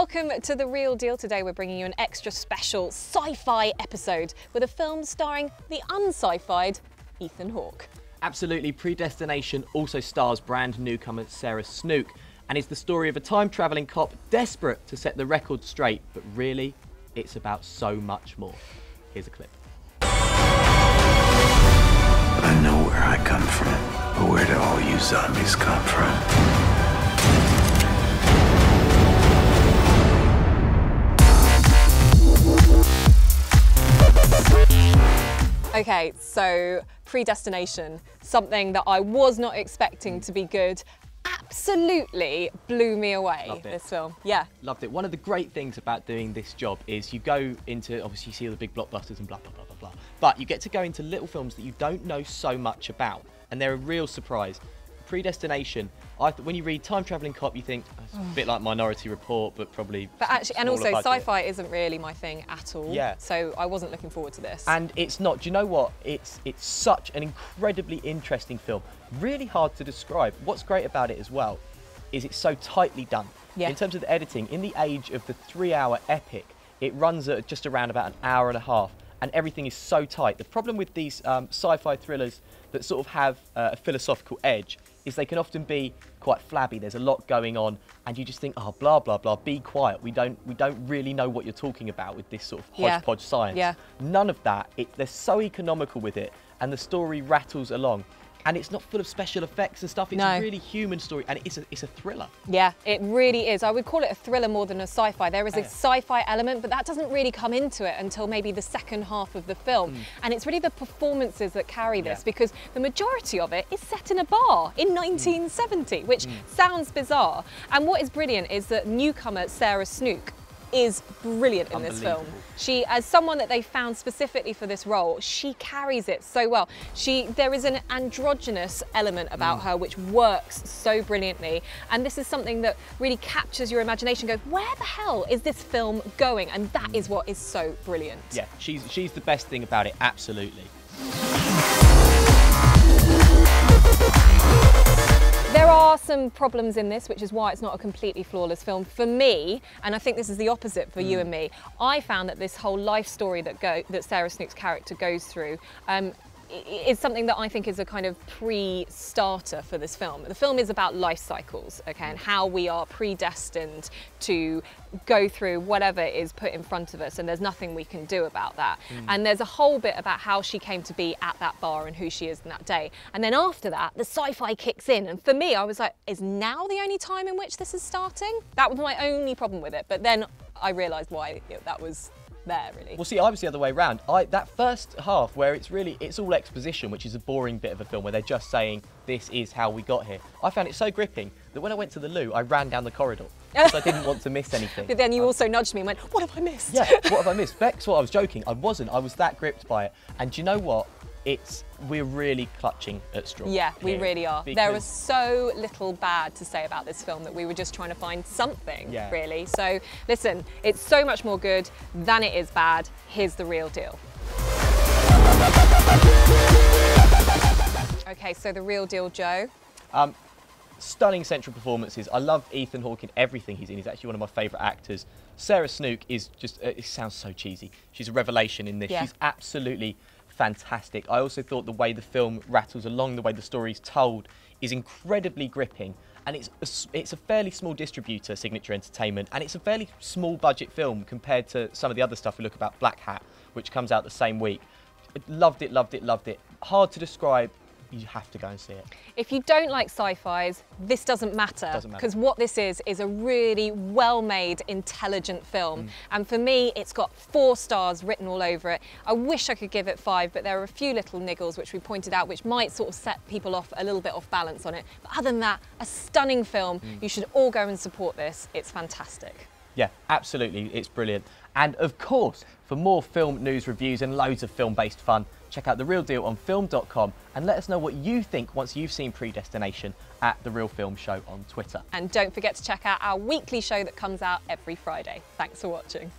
Welcome to The Real Deal. Today we're bringing you an extra special sci-fi episode with a film starring the un-sci-fied Ethan Hawke. Absolutely. Predestination also stars brand newcomer Sarah Snook and is the story of a time-travelling cop desperate to set the record straight, but really, it's about so much more. Here's a clip. I know where I come from, but where do all you zombies come from? Okay, so Predestination, something that I was not expecting to be good, absolutely blew me away. Loved it. This film. Yeah. Loved it. One of the great things about doing this job is you go into, obviously you see all the big blockbusters and blah, blah, blah, blah, blah, but you get to go into little films that you don't know so much about, and they're a real surprise. Predestination, when you read Time Travelling Cop, you think, oh, it's a bit like Minority Report, but probably But actually, and also budget. sci-fi isn't really my thing at all. Yeah. So I wasn't looking forward to this. And it's not, do you know what? It's such an incredibly interesting film. Really hard to describe. What's great about it as well is it's so tightly done. Yeah. In terms of the editing, in the age of the 3-hour epic, it runs at just around about an hour and a half, and everything is so tight. The problem with these sci-fi thrillers that sort of have a philosophical edge is they can often be quite flabby. There's a lot going on, and you just think, oh, blah, blah, blah, be quiet. We don't really know what you're talking about with this sort of hodgepodge science. Yeah. None of that. They're so economical with it, and the story rattles along. And it's not full of special effects and stuff. It's a really human story, and it's a thriller. Yeah, it really is. I would call it a thriller more than a sci-fi. There is a sci-fi element, but that doesn't really come into it until maybe the second half of the film. And it's really the performances that carry this, because the majority of it is set in a bar in 1970, which sounds bizarre. And what is brilliant is that newcomer Sarah Snook is brilliant in this film. She, as someone that they found specifically for this role, she carries it so well. There is an androgynous element about her which works so brilliantly, and this is something that really captures your imagination. Goes, where the hell is this film going? And that is what is so brilliant. Yeah, she's the best thing about it, absolutely. There are some problems in this, which is why it's not a completely flawless film. For me, and I think this is the opposite for you and me, I found that this whole life story that Sarah Snook's character goes through is something that I think is a kind of pre-starter for this film. The film is about life cycles, okay, and how we are predestined to go through whatever is put in front of us, and there's nothing we can do about that. And there's a whole bit about how she came to be at that bar and who she is in that day. And then after that, the sci-fi kicks in, and for me, I was like, is now the only time in which this is starting? That was my only problem with it, but then I realised why that was there, really. Well, see, I was the other way around. That first half where it's all exposition, which is a boring bit of a film where they're just saying, this is how we got here. I found it so gripping that when I went to the loo, I ran down the corridor because I didn't want to miss anything. But then you also nudged me and went, what have I missed? Yeah, what have I missed? Becks, what I was joking. I wasn't. I was that gripped by it. And do you know what? We're really clutching at straws. Yeah, we here, really are. There was so little bad to say about this film that we were just trying to find something, really. So listen, it's so much more good than it is bad. Here's the real deal. Okay, so the real deal, Joe. Stunning central performances. I love Ethan Hawke in everything he's in. He's actually one of my favourite actors. Sarah Snook is just, it sounds so cheesy. She's a revelation in this. Yeah. She's absolutely fantastic. I also thought the way the film rattles along, the way the story's told, is incredibly gripping. And it's a fairly small distributor, Signature Entertainment, and it's a fairly small budget film compared to some of the other stuff we look about, Black Hat, which comes out the same week. Loved it, loved it, loved it. Hard to describe. You have to go and see it. If you don't like sci-fis, this doesn't matter, because what this is a really well-made, intelligent film. And for me, it's got 4 stars written all over it. I wish I could give it 5, but there are a few little niggles which we pointed out which might sort of set people off a little bit off balance on it. But other than that, a stunning film. You should all go and support this. It's fantastic. Yeah, absolutely, it's brilliant. And of course, for more film news, reviews and loads of film-based fun, check out The Real Deal on film.com and let us know what you think once you've seen Predestination at The Real Film Show on Twitter. And don't forget to check out our weekly show that comes out every Friday. Thanks for watching.